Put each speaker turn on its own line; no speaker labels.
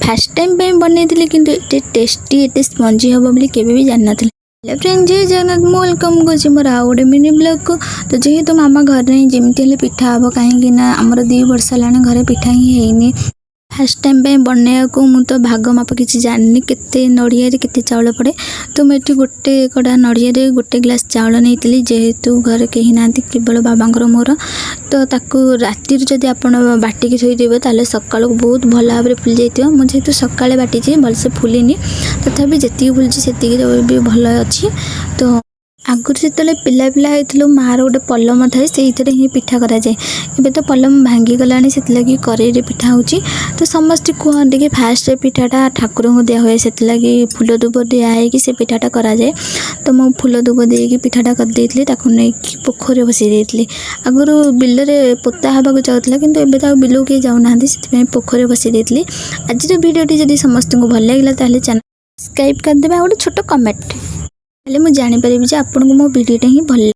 Fast time पे बनई किंतु एटे टेस्टी एटे स्पंजी हम बोली केबे भी जान नथिले। हेलो फ्रेंड, जय जगन्नाथ, मो वेलकम करुँची मोर आउ गोटे मिनी ब्लॉग को। तो जेहेतु मामा घर नहीं जमती हेल्ले पिठा हम कहीं आमर 2 वर्ष है घरे पिठा ही हैनी। फास्ट टाइम पे बनने को मु तो भाग माप किसी जानी केते नड़िया केते चाउल पड़े। तो मुझे गोटे कड़ा नड़िया गोटे ग्लास चाउल नहीं जेहेतु घर कहीं ना केवल बाबांकर मोर। तो ताकू राति जदि आप बाटिकी थोदेवे ताले सका बहुत भल भाव में फुल जाइए। मुझे जेहेतु सकाଳେ बाटी भलसे फुलिनी तथापि जी फुलि से भी भल अच्छी। तो आगुरी जो पिला पिला होती मार गोटे पलम थाए से ही पिठा कराए। एबे तो पलम भांगीगला से कड़े पिठा हो। तो समस्त कहते कि फास्ट पिठाटा ठाकुर को दिया हुए से फूल दूब दिखाई से पिठाटा कराए। तो मु फूल दूब दे पिठाटा करदे नहीं पोखर बसई देती। आगुरी बिल में पोता हाँक जाऊला कि तो बिल किए जाऊना से पोखर बसई देती। आज भिडियोटी जब समस्त को भल लगे चैनल सब्सक्राइब करदे गोटे छोट कमेंट हेल्ले मुझे जानीपारि आपको मो भिडियोटा ही भल